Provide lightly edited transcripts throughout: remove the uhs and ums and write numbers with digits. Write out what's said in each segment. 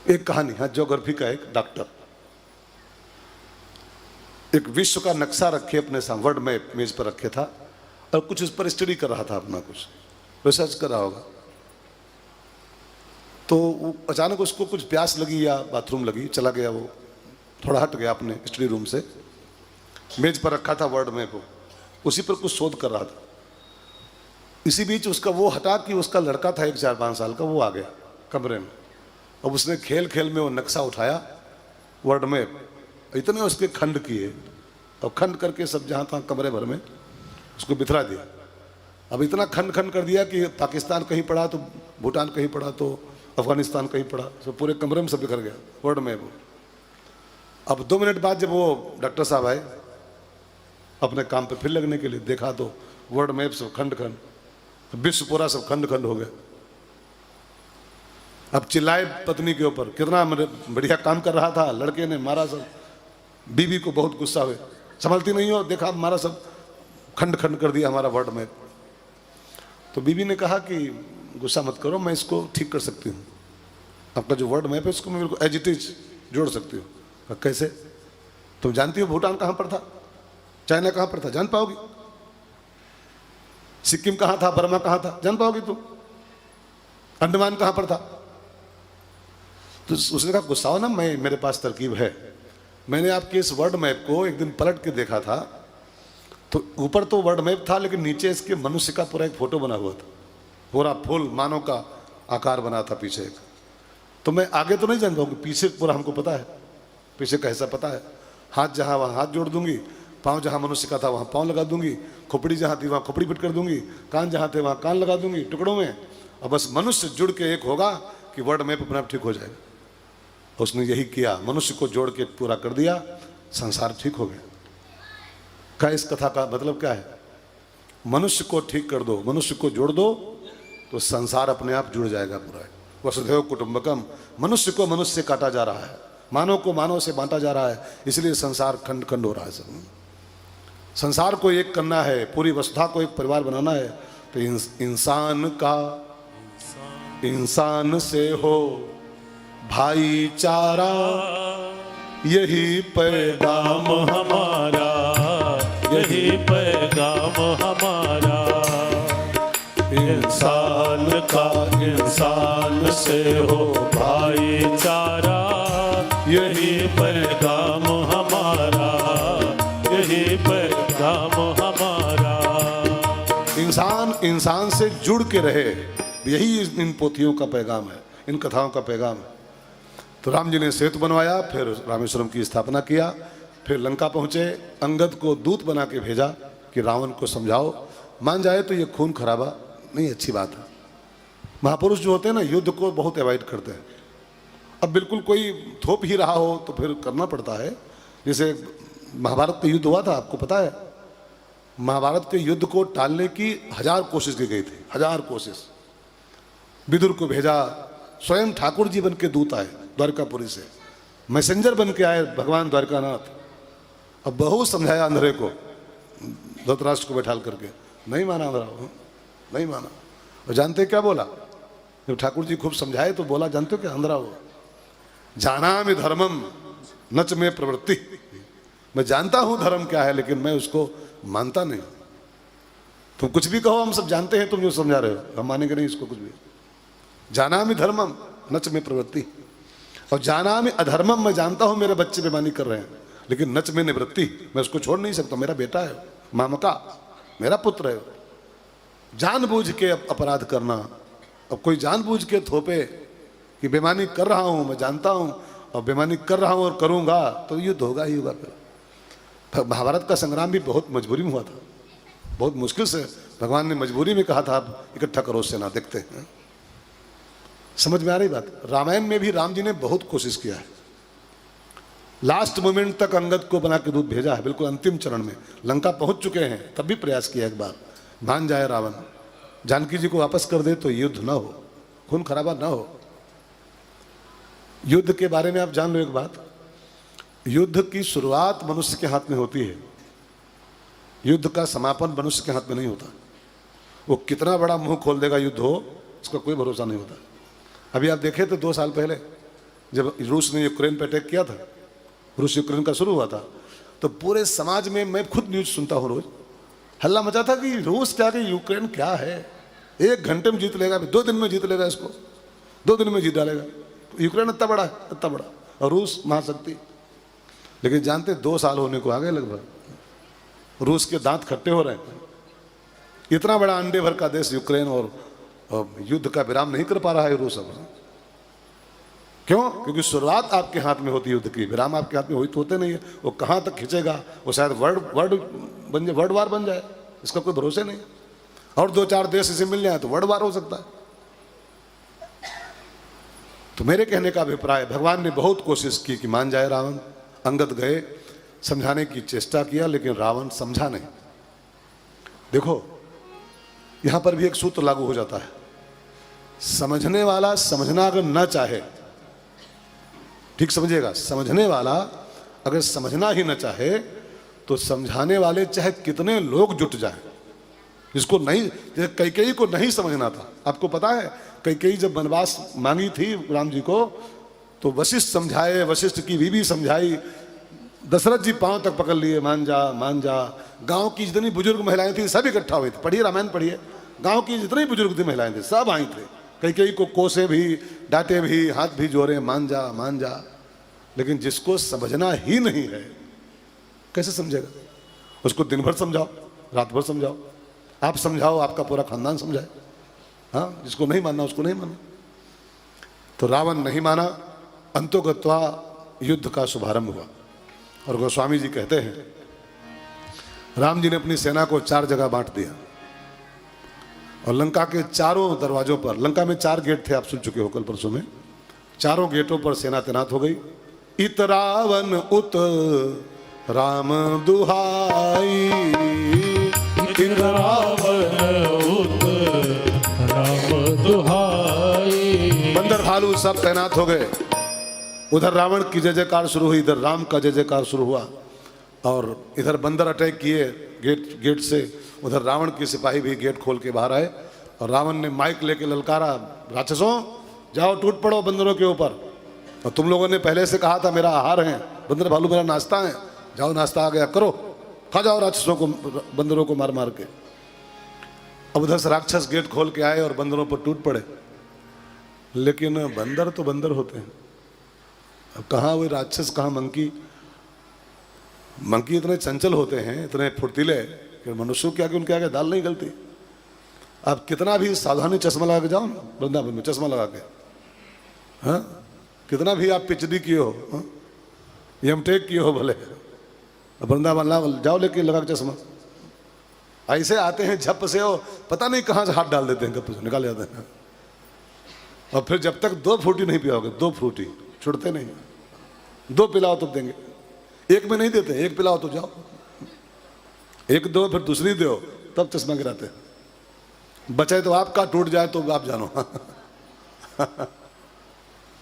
एक कहानी है, ज्योग्राफी का एक डॉक्टर एक विश्व का नक्शा रखे अपने सामने, वर्ल्ड मैप मेज पर रखे था और कुछ उस पर स्टडी कर रहा था, अपना कुछ रिसर्च कर रहा होगा। तो अचानक उसको कुछ प्यास लगी या बाथरूम लगी, चला गया, वो थोड़ा हट गया अपने स्टडी रूम से, मेज पर रखा था वर्ल्ड मैप, उसी पर कुछ शोध कर रहा था। इसी बीच उसका वो हटा कि उसका लड़का था एक 4-5 साल का, वो आ गया कमरे में। अब उसने खेल खेल में वो नक्शा उठाया, वर्ल्ड मैप, इतने उसके खंड किए और खंड करके सब जहाँ तहाँ कमरे भर में उसको बिखरा दिया। अब इतना खंड खंड कर दिया कि पाकिस्तान कहीं पड़ा तो भूटान कहीं पड़ा तो अफगानिस्तान कहीं पड़ा, सब पूरे कमरे में सब बिखर गया वर्ल्ड मैप। अब 2 मिनट बाद जब वो डॉक्टर साहब आए अपने काम पे फिर लगने के लिए, देखा तो वर्ल्ड मैप सब खंड खंड, विश्व पूरा सब खंड खंड हो गया। अब चिल्लाए पत्नी के ऊपर, कितना बढ़िया काम कर रहा था, लड़के ने मारा सब। बीवी को बहुत गुस्सा हुए, संभलती नहीं हो, देखा मारा सब, खंड खंड कर दिया हमारा वर्ल्ड मैप। तो बीवी ने कहा कि गुस्सा मत करो, मैं इसको ठीक कर सकती हूँ, आपका जो वर्ल्ड मैप है इसको मैं बिल्कुल एज इट इज जोड़ सकती हूँ। कैसे? तुम जानती हो भूटान कहाँ पर था, चाइना कहाँ पर था, जान पाओगी? सिक्किम कहाँ था, बर्मा कहाँ था, जान पाओगी तुम? अंडमान कहाँ पर था? तो उसने कहा गुस्सा हो ना, मैं मेरे पास तरकीब है। मैंने आपके इस वर्ल्ड मैप को एक दिन पलट के देखा था, तो ऊपर तो वर्ल्ड मैप था लेकिन नीचे इसके मनुष्य का पूरा एक फोटो बना हुआ था, पूरा फूल मानव का आकार बना था पीछे एक। तो मैं आगे तो नहीं जान पाऊंगी, पीछे पूरा हमको पता है, पीछे का हिस्सा पता है। हाथ जहाँ वहाँ हाथ जोड़ दूंगी, पाँव जहाँ मनुष्य का था वहाँ पाँव लगा दूंगी, खोपड़ी जहाँ थी वहाँ खोपड़ी फिट कर दूंगी, कान जहाँ थे वहाँ कान लगा दूंगी टुकड़ों में, और बस मनुष्य जुड़ के एक होगा कि वर्ल्ड मैप अपने आप ठीक हो जाएगा। उसने यही किया, मनुष्य को जोड़ के पूरा कर दिया, संसार ठीक हो गया। क्या इस कथा का मतलब क्या है? मनुष्य को ठीक कर दो, मनुष्य को जोड़ दो तो संसार अपने आप जुड़ जाएगा पूरा। वसुधैव कुटुंबकम, मनुष्य को मनुष्य से काटा जा रहा है, मानव को मानव से बांटा जा रहा है, इसलिए संसार खंड खंड हो रहा है। सब संसार को एक करना है, पूरी वसुधा को एक परिवार बनाना है, तो इंसान का इंसान से हो भाईचारा, यही पैगाम हमारा, यही पैगाम हमारा। इंसान का इंसान से हो भाईचारा, यही पैगाम हमारा, यही पैगाम हमारा। इंसान इंसान से जुड़ के रहे, यही इन पोथियों का पैगाम है, इन कथाओं का पैगाम है। तो राम जी ने सेतु बनवाया, फिर रामेश्वरम की स्थापना किया, फिर लंका पहुंचे, अंगद को दूत बना के भेजा कि रावण को समझाओ, मान जाए तो ये खून खराबा नहीं अच्छी बात है। महापुरुष जो होते हैं ना, युद्ध को बहुत अवॉइड करते हैं। अब बिल्कुल कोई थोप ही रहा हो तो फिर करना पड़ता है। जैसे महाभारत का युद्ध हुआ था, आपको पता है, महाभारत के युद्ध को टालने की 1000 कोशिश की गई थी, 1000 कोशिश। विदुर को भेजा, स्वयं ठाकुर जी बन के दूत आए द्वारकापुरी से, मैसेंजर बन के आए भगवान द्वारकानाथ। अब बहुत समझाया अंधेरे को, धृतराष्ट्र को बैठाल करके, नहीं माना अंधेरा, नहीं माना। और जानते क्या बोला? जब ठाकुर जी खूब समझाए तो बोला, जानते हो क्या अंधेरा हुआ? जानामि धर्मम नच में प्रवृत्ति, मैं जानता हूं धर्म क्या है लेकिन मैं उसको मानता नहीं। तुम कुछ भी कहो, हम सब जानते हैं तुम जो समझा रहे हो, हम मानेंगे नहीं इसको कुछ भी। जानामि धर्मम नच में प्रवृत्ति, और जानामि अधर्मम, मैं जानता हूं मेरे बच्चे बेईमानी कर रहे हैं लेकिन नच में निवृत्ति, मैं उसको छोड़ नहीं सकता, मेरा बेटा है, मामका मेरा पुत्र है। जानबूझ के अपराध करना, अब कोई जानबूझ के थोपे कि बेईमानी कर रहा हूं, मैं जानता हूं और बेईमानी कर रहा हूं और करूंगा तो युद्ध होगा ही होगा। फिर महाभारत का संग्राम भी बहुत मजबूरी में हुआ था, बहुत मुश्किल से भगवान ने मजबूरी में कहा था आप इकट्ठा करो सेना, देखते हैं। समझ में आ रही बात? रामायण में भी राम जी ने बहुत कोशिश किया है, लास्ट मोमेंट तक अंगद को बना के दूत भेजा है, बिल्कुल अंतिम चरण में लंका पहुंच चुके हैं तब भी प्रयास किया एक बार, मान जाए रावण, जानकी जी को वापस कर दे तो युद्ध ना हो, खून खराबा ना हो। युद्ध के बारे में आप जान लो एक बात, युद्ध की शुरुआत मनुष्य के हाथ में होती है, युद्ध का समापन मनुष्य के हाथ में नहीं होता। वो कितना बड़ा मुंह खोल देगा युद्ध हो, इसका कोई भरोसा नहीं होता। अभी आप देखें तो 2 साल पहले जब रूस ने यूक्रेन पे अटैक किया था, रूस यूक्रेन का शुरू हुआ था, तो पूरे समाज में, मैं खुद न्यूज़ सुनता हूँ रोज, हल्ला मचा था कि रूस क्या, कि यूक्रेन क्या है, 1 घंटे में जीत लेगा, 2 दिन में जीत लेगा इसको, 2 दिन में जीत डालेगा। यूक्रेन इतना बड़ा है, इतना बड़ा, और रूस महाशक्ति। लेकिन जानते 2 साल होने को आ गए लगभग, रूस के दांत खट्टे हो रहे हैं। इतना बड़ा अंडे भर का देश यूक्रेन, और युद्ध का विराम नहीं कर पा रहा है रूस। अब क्यों? क्योंकि शुरुआत आपके हाथ में होती है युद्ध की, विराम आपके हाथ में होते नहीं है। वो कहाँ तक खींचेगा, वो शायद वर्ल्ड वार बन जाए, इसका कोई भरोसे नहीं। और 2-4 देश इसे मिल जाए तो वर्ल्ड वार हो सकता है। तो मेरे कहने का अभिप्राय, भगवान ने बहुत कोशिश की कि मान जाए रावण। अंगद गए, समझाने की चेष्टा किया, लेकिन रावण समझा नहीं। देखो यहां पर भी एक सूत्र लागू हो जाता है, समझने वाला समझना अगर न चाहे, ठीक समझिएगा, समझने वाला अगर समझना ही न चाहे तो समझाने वाले चाहे कितने लोग जुट जाएं, जिसको नहीं, जैसे कैकेयी को नहीं समझना था। आपको पता है कैकेयी जब वनवास मांगी थी राम जी को, तो वशिष्ठ समझाए, वशिष्ठ की बीवी समझाई, दशरथ जी पांव तक पकड़ लिए, मान जा मान जा। गांव की जितनी बुजुर्ग महिलाएं थी सब इकट्ठा हुई थी, पढ़िए रामायण पढ़िए, गांव की जितनी बुजुर्ग थी महिलाएं थी सब आई थे, कैकेयी को कोसे भी, डांटे भी, हाथ भी जोड़े, मान जा मान जा। लेकिन जिसको समझना ही नहीं है कैसे समझेगा? उसको दिन भर समझाओ, रात भर समझाओ, आप समझाओ, आपका पूरा खानदान समझाए। हाँ, जिसको नहीं मानना उसको नहीं मानना। तो रावण नहीं माना, अंतोगत्वा युद्ध का शुभारंभ हुआ। और गोस्वामी जी कहते हैं राम जी ने अपनी सेना को 4 जगह बांट दिया, और लंका के चारों दरवाजों पर, लंका में 4 गेट थे, आप सुन चुके हो कल परसों में, चारों गेटों पर सेना तैनात हो गई। इत रावण उत राम दुहाई, इत रावण उत राम दुहाई। बंदर भालू सब तैनात हो गए। उधर रावण की जय जयकार शुरू हुई, इधर राम का जय जयकार शुरू हुआ। और इधर बंदर अटैक किए गेट से, उधर रावण के सिपाही भी गेट खोल के बाहर आए। और रावण ने माइक लेके ललकारा, राक्षसों जाओ टूट पड़ो बंदरों के ऊपर, और तुम लोगों ने पहले से कहा था मेरा आहार है, बंदर भालू मेरा नाश्ता है, जाओ नाश्ता आ गया करो, खा जाओ राक्षसों को, बंदरों को मार मार के। अब उधर से राक्षस गेट खोल के आए और बंदरों पर टूट पड़े। लेकिन बंदर तो बंदर होते हैं, अब कहाँ वो राक्षस, कहाँ मंकी। मंकी इतने चंचल होते हैं, इतने फुर्तीले कि मनुष्यों के आगे, उनके आगे दाल नहीं गलती। आप कितना भी सावधानी चश्मा लगा के जाओ ना वृंदावन में, चश्मा लगा के, हाँ, कितना भी आप पिचडी किए हो, एमटेक किए हो भले, वृंदावन जाओ लेके लगा के चश्मा, ऐसे आते हैं झप से, हो पता नहीं कहाँ से हाथ डाल देते हैं, गप से निकाल जाते हैं। और फिर जब तक 2 फ्रूटी नहीं पिलाओगे, 2 फ्रूटी छुड़ते नहीं, 2 पिलाओ तो देंगे, 1 में नहीं देते, 1 पिलाओ तो जाओ, 1 दो फिर दूसरी दो, तब चश्मा गिराते हैं। बचे तो आपका, टूट जाए तो आप जानो।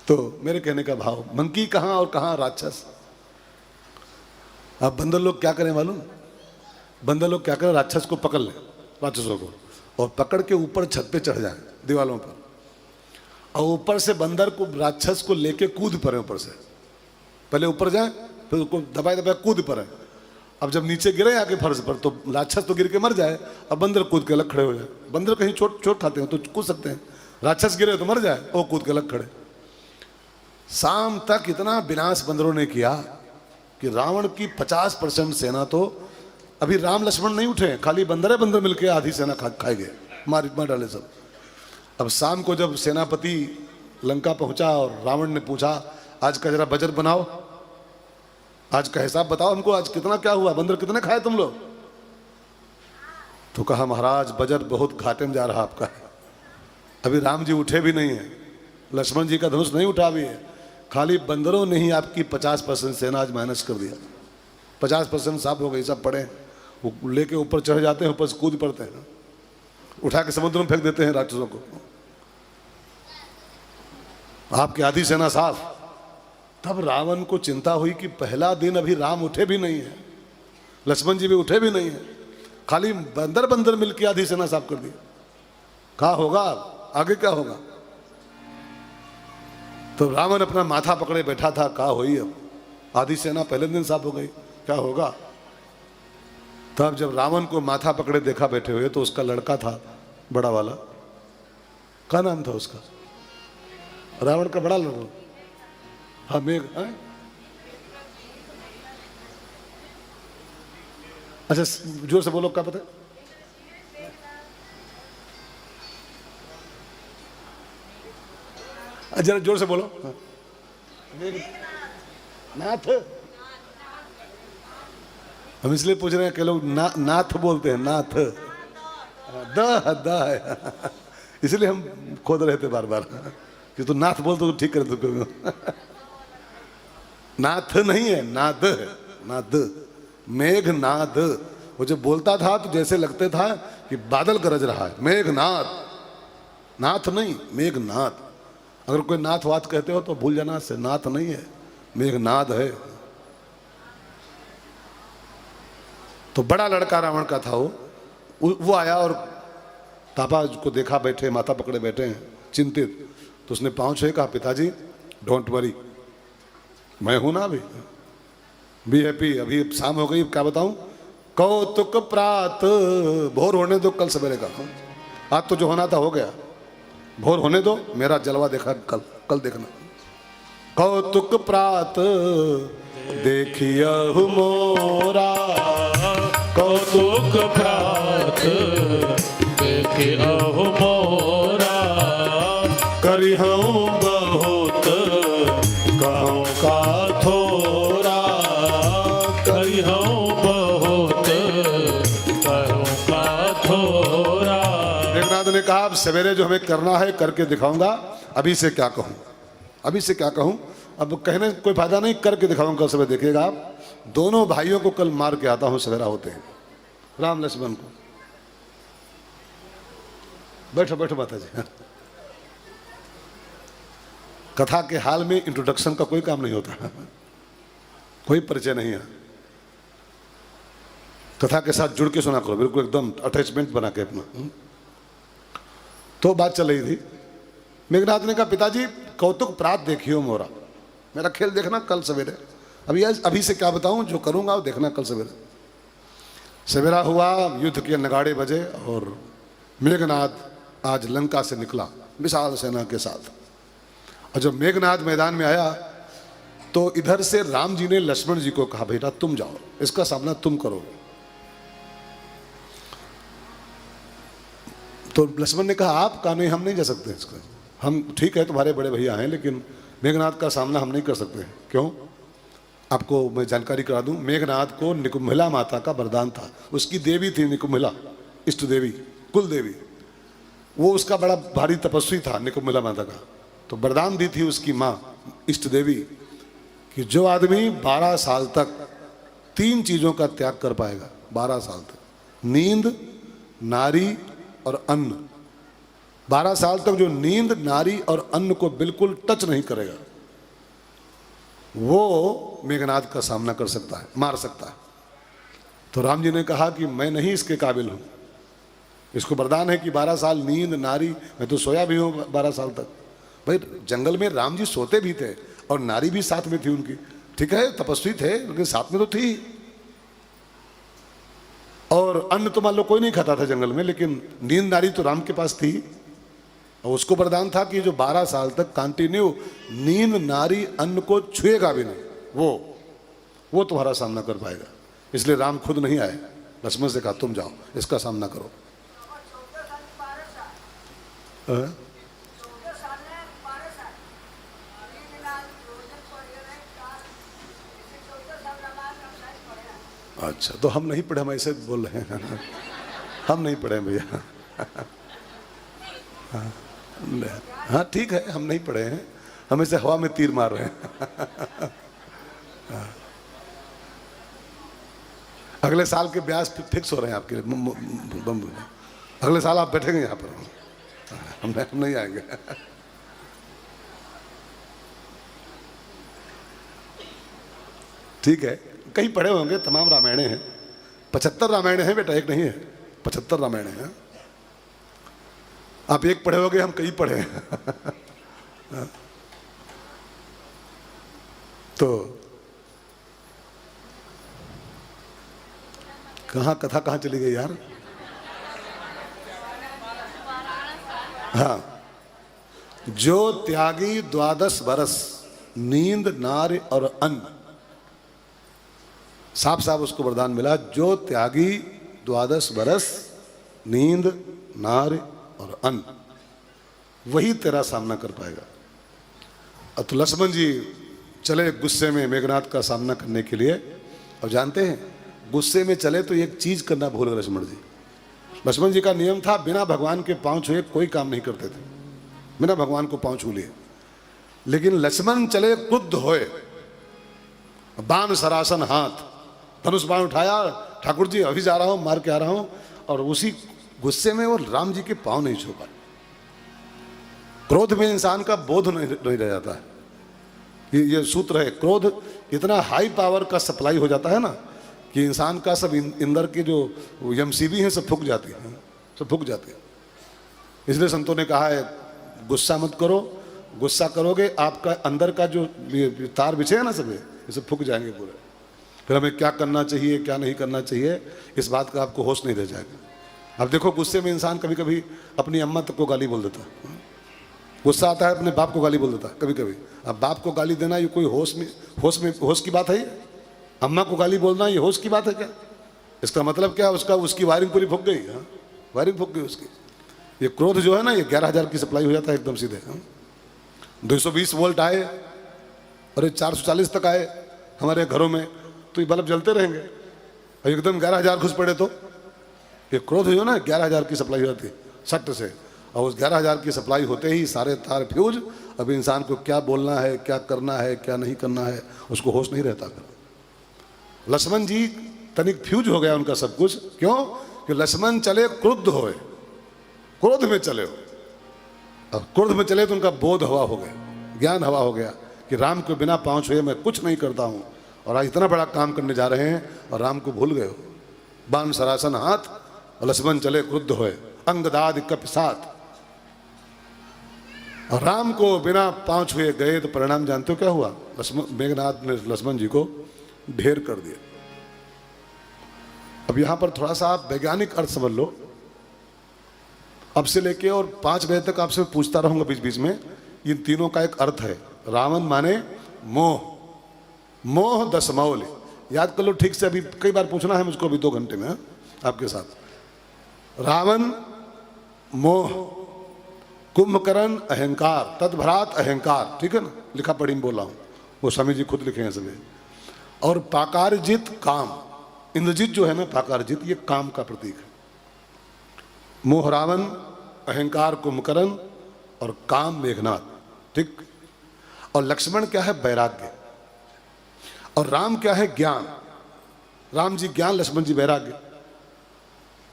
तो मेरे कहने का भाव, मंकी कहाँ और कहाँ राक्षस। अब बंदर लोग क्या करें मालूम? बंदर लोग क्या करें, राक्षस को पकड़ लें, राक्षसों को, और पकड़ के ऊपर छत पे चढ़ जाएं, दीवालों पर, और ऊपर से बंदर को, राक्षस को लेके कूद पड़े ऊपर से, पहले ऊपर जाए फिर उसको दबाए दबाए कूद पड़े। अब जब नीचे गिरे आके फर्श पर, तो राक्षस तो गिर के मर जाए, अब बंदर कूद के अलग खड़े हो जाए। बंदर कहीं चोट खाते हो तो कूद सकते हैं, राक्षस गिरे तो मर जाए, वो कूद के अलग खड़े। शाम तक इतना विनाश बंदरों ने किया कि रावण की 50% सेना तो, अभी राम लक्ष्मण नहीं उठे, खाली बंदर मिलके आधी सेना खाए गए, मार डाले सब। अब शाम को जब सेनापति लंका पहुंचा और रावण ने पूछा आज का जरा बजट बनाओ, आज का हिसाब बताओ हमको, आज कितना क्या हुआ, बंदर कितने खाए तुम लोग? तो कहा महाराज बजट बहुत घाटे में जा रहा आपका है, अभी राम जी उठे भी नहीं है, लक्ष्मण जी का धनुष नहीं उठा भी है, खाली बंदरों ने ही आपकी 50% सेना आज माइनस कर दिया, 50% साफ हो गई, सब पड़े, वो लेके ऊपर चढ़ जाते हैं, ऊपर से कूद पड़ते हैं, उठा के समुद्र में फेंक देते हैं राक्षसों को, आपकी आधी सेना साफ। तब रावण को चिंता हुई कि पहला दिन अभी राम उठे भी नहीं है, लक्ष्मण जी भी उठे भी नहीं है, खाली बंदर मिलकर आधी सेना साफ कर दी, कहा होगा आगे क्या होगा। तो रावण अपना माथा पकड़े बैठा था, कहा हुई अब आधी सेना पहले दिन साफ हो गई, क्या होगा। तब जब रावण को माथा पकड़े देखा बैठे हुए तो उसका लड़का था बड़ा वाला, क्या नाम था उसका, रावण का बड़ा लड़का, हाँ मेघ, अच्छा जोर से बोलो, क्या पता है? जरा जोर से बोलो। हाँ। नाथ, हम इसलिए पूछ रहे हैं कि लोग नाथ बोलते हैं, नाथ द है, इसलिए हम खोद रहे थे बार बार कि तू नाथ बोल तो ठीक कर दो। नाथ नहीं है, नाद है, नाद, मेघनाद। वो जब बोलता था तो जैसे लगते था कि बादल गरज रहा है, मेघनाद, नाथ नहीं मेघनाद। अगर कोई नाथ वात कहते हो तो भूल जाना से, नाथ नहीं है, मेघनाद है। तो बड़ा लड़का रावण का था वो आया और तापा को देखा बैठे, माथा पकड़े बैठे हैं चिंतित, तो उसने पाँव छुए, कहा पिताजी डोंट वरी, मैं हूं ना, अभी बी हैप्पी, अभी शाम हो गई, क्या बताऊं, कौतुक प्रात, भोर होने दो कल सवेरे का, आज तो जो होना था हो गया, भोर होने दो, मेरा जलवा देखा कल देखना। कौतुक प्रात देखियहु मोरा, कौतुक प्रात देखियहु मोरा, करिहूं बहुत कहूँ का थोरा, करिहूँ बहुत कहूँ का थोरा। मेघनाथ ने कहा अब सवेरे जो हमें करना है करके दिखाऊंगा, अभी से क्या कहूं, अभी से क्या कहूं, अब कहने कोई फायदा नहीं, करके दिखाऊंगा, कल सुबह देखिएगा आप। दोनों भाइयों को कल मार के आता हूं सवेरा होते हैं, राम लक्ष्मण को। बैठो बैठो माता जी। कथा के हाल में इंट्रोडक्शन का कोई काम नहीं होता, कोई परिचय नहीं है, कथा के साथ जुड़ के सुना करो, बिल्कुल एकदम अटैचमेंट बना के अपना। तो बात चल रही थी, मेघनाथ ने कहा पिताजी कौतुक प्रात देखियो मोरा, मेरा खेल देखना कल सवेरे, अभी से क्या बताऊं, जो करूंगा वो देखना कल सवेरे। सवेरा हुआ, युद्ध के नगाड़े बजे और मेघनाथ आज लंका से निकला विशाल सेना के साथ। और जब मेघनाथ मैदान में आया तो इधर से राम जी ने लक्ष्मण जी को कहा बेटा तुम जाओ, इसका सामना तुम करो। तो लक्ष्मण ने कहा आप का नहीं, हम नहीं जा सकते इसका, हम ठीक है तुम्हारे बड़े भैया हैं, लेकिन मेघनाथ का सामना हम नहीं कर सकते। क्यों, आपको मैं जानकारी करा दूं, मेघनाथ को निकुंभिला माता का वरदान था, उसकी देवी थी निकुंभिला, इष्ट देवी, कुल देवी, वो उसका बड़ा भारी तपस्वी था निकुंभिला माता का। तो वरदान दी थी उसकी माँ इष्ट देवी कि जो आदमी 12 साल तक 3 चीज़ों का त्याग कर पाएगा, 12 साल तक, नींद, नारी और अन्न, 12 साल तक जो नींद, नारी और अन्न को बिल्कुल टच नहीं करेगा, वो मेघनाथ का सामना कर सकता है, मार सकता है। तो राम जी ने कहा कि मैं नहीं इसके काबिल हूं, इसको वरदान है कि 12 साल नींद, नारी, मैं तो सोया भी हूं 12 साल तक। भाई जंगल में राम जी सोते भी थे और नारी भी साथ में थी उनकी, ठीक है तपस्वी थे लेकिन साथ में तो थी। और अन्न तो मान लो कोई नहीं खाता था जंगल में, लेकिन नींद, नारी तो राम के पास थी, और उसको वरदान था कि जो 12 साल तक कंटिन्यू नींद, नारी, अन्न को छुएगा भी नहीं, वो तुम्हारा सामना कर पाएगा। इसलिए राम खुद नहीं आए, लक्ष्मण से कहा तुम जाओ इसका सामना करो। अच्छा, तो हम नहीं पढ़े, हम ऐसे बोल रहे हैं, हम नहीं पढ़े भैया। हाँ ठीक है, हम नहीं पढ़े हैं, हम ऐसे हवा में तीर मार रहे हैं। अगले साल के ब्याज फिक्स हो रहे हैं आपके, अगले साल आप बैठेंगे यहाँ पर, हम नहीं आएंगे। ठीक है, कहीं पढ़े होंगे, तमाम रामायणें हैं, 75 रामायणें हैं बेटा, एक नहीं है, 75 रामायणें हैं। आप एक पढ़े होगे, हम कई पढ़े हैं। तो कहाँ कथा कहाँ चली गई यार। हाँ, जो त्यागी 12 बरस नींद नार और अन्न, साफ साफ उसको वरदान मिला, जो त्यागी 12 बरस नींद नार और अन्न, वही तेरा सामना कर पाएगा। अब तो लक्ष्मण जी चले गुस्से में मेघनाथ का सामना करने के लिए। और जानते हैं गुस्से में चले तो एक चीज करना भूल गए लक्ष्मण जी। लक्ष्मण जी का नियम था बिना भगवान के पांव छुए कोई काम नहीं करते थे, बिना भगवान को पांव छू लिए। लेकिन लक्ष्मण चले क्रुद्ध होए, बाण सरासन हाथ, धनुष बाण उठाया, ठाकुर जी अभी जा रहा हूं, मार के आ रहा हूं, और उसी गुस्से में वो राम जी के पांव नहीं छू पाए। क्रोध में इंसान का बोध नहीं रह जाता है। ये सूत्र है, क्रोध इतना हाई पावर का सप्लाई हो जाता है ना कि इंसान का सब इंदर के जो यमसीबी हैं सब फूक जाती हैं, सब फूक जाते हैं। इसलिए संतों ने कहा है गुस्सा मत करो, गुस्सा करोगे आपका अंदर का जो तार बिछे है ना सब ये सब फूक जाएंगे पूरे। फिर हमें क्या करना चाहिए क्या नहीं करना चाहिए इस बात का आपको होश नहीं रह जाएगा। अब देखो गुस्से में इंसान कभी कभी अपनी अम्मा तक को गाली बोल देता है, गुस्सा आता है अपने बाप को गाली बोल देता है कभी कभी। अब बाप को गाली देना ये कोई होश की बात है? अम्मा को गाली बोलना ये होश की बात है क्या? इसका मतलब क्या, उसकी वायरिंग पूरी फूक गई। हाँ, वायरिंग फूक गई उसकी। ये क्रोध जो है ना ये 11,000 की सप्लाई हो जाता है एकदम सीधे। 220 वोल्ट आए और 440 तक आए हमारे घरों में तो ये बल्ब जलते रहेंगे, और एकदम 11,000 घुस पड़े तो ये क्रोध जो है ना 11,000 की सप्लाई हो जाती है सख्त से। और उस 11,000 की सप्लाई होते ही सारे तार फ्यूज। अब इंसान को क्या बोलना है क्या करना है क्या नहीं करना है उसको होश नहीं रहता। लक्ष्मण जी तनिक फ्यूज हो गया उनका सब कुछ। क्यों? कि लक्ष्मण चले क्रुद्ध होए, क्रोध में चले हो। अब क्रोध में चले तो उनका बोध हवा हो गया, ज्ञान हवा हो गया कि राम को बिना पांव छुए मैं कुछ नहीं करता हूं, और आज इतना बड़ा काम करने जा रहे हैं और राम को भूल गए हो। बाण सरासन हाथ और लक्ष्मण चले क्रुद्ध होए, अंगदाद कप साथ। और राम को बिना पांव छुए गए तो परिणाम जानते हो क्या हुआ? मेघनाथ ने लक्ष्मण जी को ढेर कर दिया। अब यहां पर थोड़ा सा आप वैज्ञानिक अर्थ समझ लो। अब से लेके और 5 बजे तक आपसे पूछता रहूंगा बीच बीच में। इन तीनों का एक अर्थ है। रावण माने मोह, मोह 10 मौल। याद कर लो ठीक से, अभी कई बार पूछना है मुझको, अभी 2 घंटे में आपके साथ। रावण मोह, कुंभकर्ण अहंकार, तद्भरात अहंकार, ठीक है ना, लिखा पढ़ी में बोला हूं, वो स्वामी जी खुद लिखे हैं सभी। और पाकारजित काम, इंद्रजित जो है ना पाकारजित, ये काम का प्रतीक है। मोह रावण, अहंकार कुंभकर्ण और काम मेघनाथ, ठीक। और लक्ष्मण क्या है? वैराग्य। और राम क्या है? ज्ञान। राम जी ज्ञान, लक्ष्मण जी वैराग्य।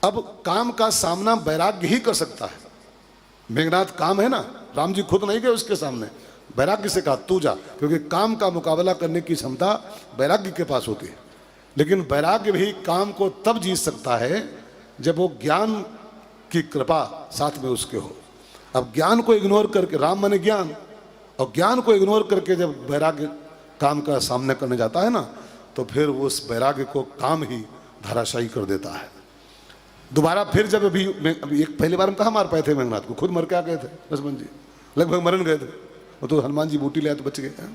अब काम का सामना वैराग्य ही कर सकता है। मेघनाथ काम है ना, राम जी खुद नहीं गए उसके सामने, वैराग्य से कहा तू जा, क्योंकि काम का मुकाबला करने की क्षमता वैराग्य के पास होती है। लेकिन वैराग्य भी काम को तब जीत सकता है जब वो ज्ञान की कृपा साथ में उसके हो। अब ज्ञान को इग्नोर करके, राम माने ज्ञान, और ज्ञान को इग्नोर करके जब वैराग्य काम का सामना करने जाता है ना, तो फिर उस वैराग्य को काम ही धराशायी कर देता है। दोबारा फिर जब अभी एक पहली बार हम कहाँ मार पाए थे मेघनाथ को, खुद मर के आ गए थे लक्ष्मण जी, लगभग मरण गए थे, वो तो हनुमान जी बूटी ले तो बच गए।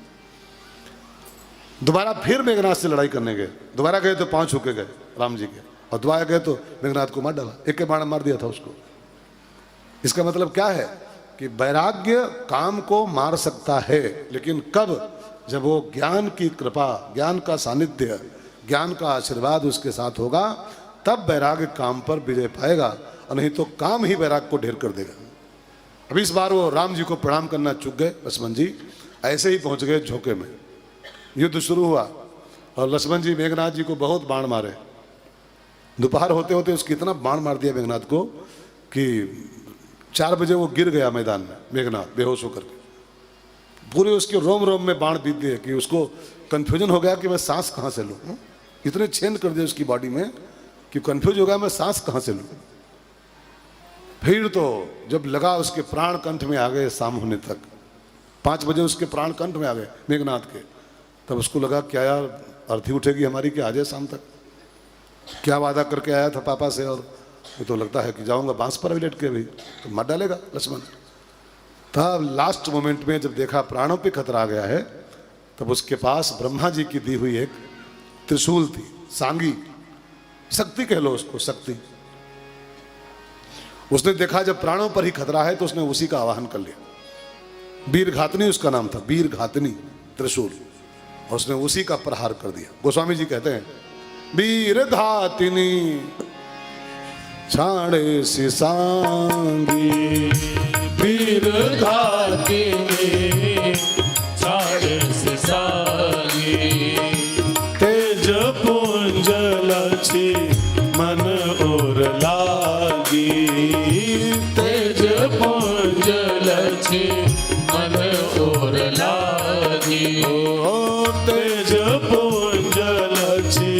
दोबारा फिर मेघनाथ से लड़ाई करने गए, दोबारा गए तो 5 छूके गए राम जी के, और दोबारा गए तो मेघनाथ को मार डाला, एक के बाण मार दिया था उसको। इसका मतलब क्या है कि वैराग्य काम को मार सकता है, लेकिन कब? जब वो ज्ञान की कृपा, ज्ञान का सानिध्य, ज्ञान का आशीर्वाद उसके साथ होगा, तब वैराग्य काम पर विजय पाएगा, और नहीं तो काम ही वैराग्य को ढेर कर देगा। अब इस बार वो राम जी को प्रणाम करना चूक गए लक्ष्मण जी, ऐसे ही पहुंच गए झोंके में। युद्ध शुरू हुआ और लक्ष्मण जी मेघनाथ जी को बहुत बाण मारे। दोपहर होते होते उसकी इतना बाण मार दिया मेघनाथ को कि 4 बजे वो गिर गया मैदान में, मेघनाथ बेहोश होकर के। पूरे उसके रोम रोम में बाण बीत दिए कि उसको कंफ्यूजन हो गया कि मैं सांस कहाँ से लूँ। इतने छेद कर दिए उसकी बॉडी में कि कंफ्यूज हो गया मैं सांस कहाँ से लूँ। फिर तो जब लगा उसके प्राण कंठ में आ गए, शाम होने तक 5 बजे उसके प्राण कंठ में आ गए मेघनाथ के, तब उसको लगा क्या यार अर्थी उठेगी हमारी कि आ जाए शाम तक, क्या वादा करके आया था पापा से, और ये तो लगता है कि जाऊंगा बांस पर भी लेट के भी तो मार डालेगा लक्ष्मण। तब लास्ट मोमेंट में जब देखा प्राणों पे खतरा आ गया है, तब उसके पास ब्रह्मा जी की दी हुई एक त्रिशूल थी, सांगी, शक्ति कह लो उसको, शक्ति। उसने देखा जब प्राणों पर ही खतरा है तो उसने उसी का आवाहन कर लिया। वीर घातनी उसका नाम था, वीर घातनी त्रिशूल, और उसने उसी का प्रहार कर दिया। गोस्वामी जी कहते हैं वीर घातिनी छाड़े सी सांगी, वीर घातिनी छाड़े सी सांगी, तेज पुंज लछी मन और लागी, तेज पुंज लछी मन और लागी, तेज पुंज लछी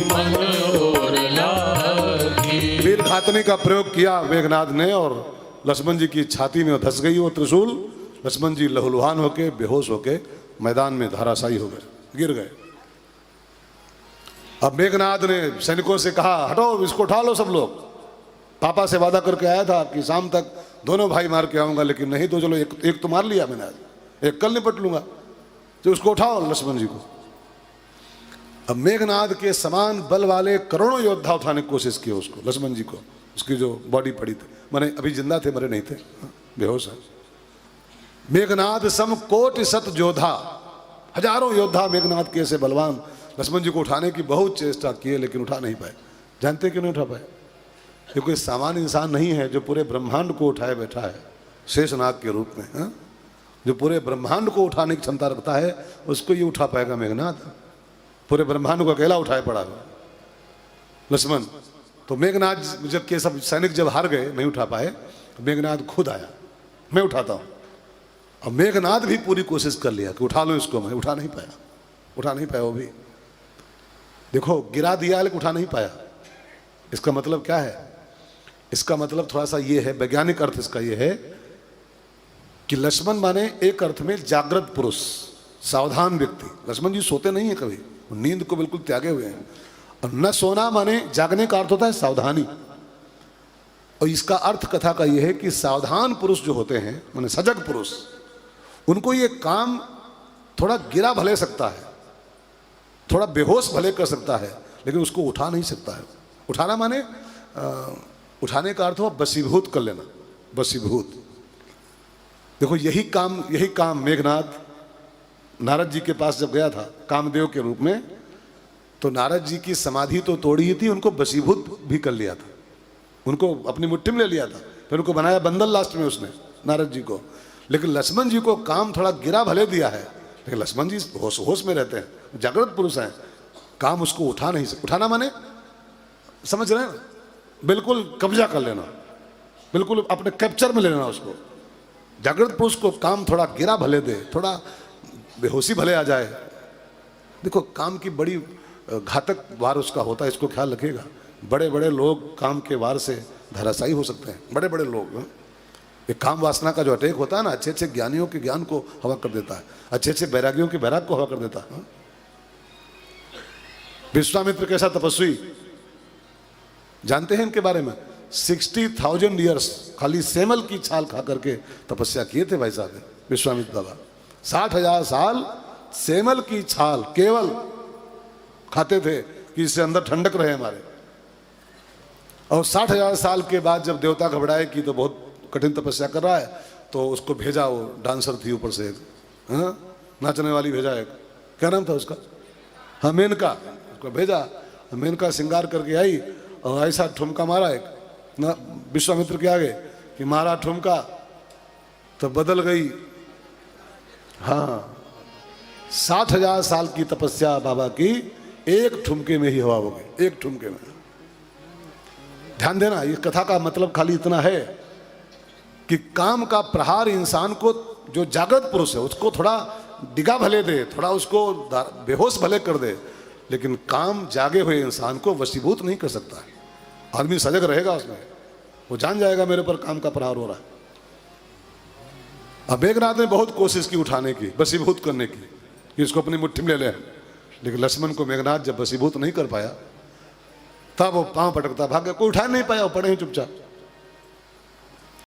मन और लागी। वीर घातनी का प्रयोग किया मेघनाद ने, और लक्ष्मण जी की छाती में धस गई वो त्रिशूल। लक्ष्मण जी लहूलुहान होके, बेहोश होके मैदान में धराशायी हो गए, गिर गए। अब मेघनाद ने सैनिकों से कहा हटो, इसको उठा लो सब लोग, पापा से वादा करके आया था कि शाम तक दोनों भाई मार के आऊंगा, लेकिन नहीं तो चलो एक तो मार लिया मैंने आज, एक कल निपट लूंगा, तो उसको उठाओ लक्ष्मण जी को। अब मेघनाद के समान बल वाले करोड़ों योद्धा उठाने की कोशिश की उसको, लक्ष्मण जी को, उसकी जो बॉडी पड़ी थी, माने अभी जिंदा थे, मरे नहीं थे, बेहोश है। मेघनाद सम कोटि शत योद्धा, हजारों योद्धा मेघनाद के ऐसे बलवान लक्ष्मण जी को उठाने की बहुत चेष्टा की, लेकिन उठा नहीं पाए। जानते क्यों नहीं उठा पाए? ये कोई सामान्य इंसान नहीं है जो पूरे ब्रह्मांड को उठाए बैठा है शेषनाग के रूप में, हा? जो पूरे ब्रह्मांड को उठाने की क्षमता रखता है, उसको ये उठा पाएगा मेघनाद? पूरे ब्रह्मांड को अकेला उठाए पड़ा लक्ष्मण। तो मेघनाद जब के सब सैनिक जब हार गए, नहीं उठा पाए, तो मेघनाद खुद आया, मैं उठाता हूँ। अब मेघनाद भी पूरी कोशिश कर लिया कि उठा लो इसको, मैं उठा नहीं पाया, उठा नहीं पाया वो भी। देखो गिरा दिया लेकिन उठा नहीं पाया। इसका मतलब क्या है? इसका मतलब थोड़ा सा ये है, वैज्ञानिक अर्थ इसका ये है कि लक्ष्मण माने एक अर्थ में जागृत पुरुष, सावधान व्यक्ति। लक्ष्मण जी सोते नहीं है कभी, नींद को बिल्कुल त्यागे हुए हैं। और न सोना माने जागने का अर्थ होता है सावधानी। और इसका अर्थ कथा का यह है कि सावधान पुरुष जो होते हैं, माने सजग पुरुष, उनको ये काम थोड़ा गिरा भले सकता है, थोड़ा बेहोश भले कर सकता है, लेकिन उसको उठा नहीं सकता है। उठाना माने उठाने का अर्थ हो बसीभूत कर लेना, बसीभूत। देखो यही काम मेघनाद नारद जी के पास जब गया था कामदेव के रूप में, तो नारद जी की समाधि तो तोड़ी ही थी, उनको बसीभूत भी कर लिया था, उनको अपनी मुट्ठी में ले लिया था, फिर उनको बनाया बंदर लास्ट में उसने, नारद जी को। लेकिन लक्ष्मण जी को काम थोड़ा गिरा भले दिया है, लेकिन लक्ष्मण जी होश में रहते हैं, जागृत पुरुष हैं, काम उसको उठा नहीं सकते। उठाना माने समझ रहे हैं ना, बिल्कुल कब्जा कर लेना, बिल्कुल अपने कैप्चर में ले लेना उसको। जागृत पुरुष को काम थोड़ा गिरा भले दे, थोड़ा बेहोशी भले आ जाए। देखो काम की बड़ी घातक वार उसका होता है, इसको ख्याल रखिएगा। बड़े बड़े लोग काम के वार से धराशायी हो सकते हैं, बड़े बड़े लोग। ये काम वासना का जो अटैक होता है ना, अच्छे अच्छे ज्ञानियों के ज्ञान को हवा कर देता है, अच्छे अच्छे बैरागियों के बैराग को हवा कर देता है। विश्वामित्र कैसा तपस्वी, जानते हैं इनके बारे में? 60,000 ईयर्स खाली सेमल की छाल खा करके तपस्या किए थे भाई साहब विश्वामित्र बाबा। 60,000 साल सेमल की छाल केवल खाते थे कि इससे अंदर ठंडक रहे हमारे। और 60,000 साल के बाद जब देवता घबराए कि तो बहुत कठिन तपस्या कर रहा है, तो उसको भेजा, वो डांसर थी ऊपर से, नाचने वाली भेजा एक, क्या नाम था उसका? हाँ मेनका, उसको भेजा। मेनका श्रृंगार करके आई और ऐसा ठुमका मारा एक ना विश्वामित्र के आगे कि मारा ठुमका तो बदल गई। हाँ 60,000 साल की तपस्या बाबा की एक ठुमके में ही हवा हो गई, एक ठुमके में। ध्यान देना, इस कथा का मतलब खाली इतना है कि काम का प्रहार इंसान को, जो जागृत पुरुष है उसको थोड़ा डिगा भले दे, थोड़ा उसको बेहोश भले कर दे, लेकिन काम जागे हुए इंसान को वशीभूत नहीं कर सकता है। आदमी सजग रहेगा उसमें, वो जान जाएगा मेरे पर काम का प्रहार हो रहा है। अब मेघनाद ने बहुत कोशिश की उठाने की, वशीभूत करने की, कि इसको अपनी मुट्ठी में ले ले। लेकिन लक्ष्मण को मेघनाथ जब वशीभूत नहीं कर पाया, तब वो पांव पटकता भाग गया, कोई उठा नहीं पाया, वो पड़े ही चुपचाप।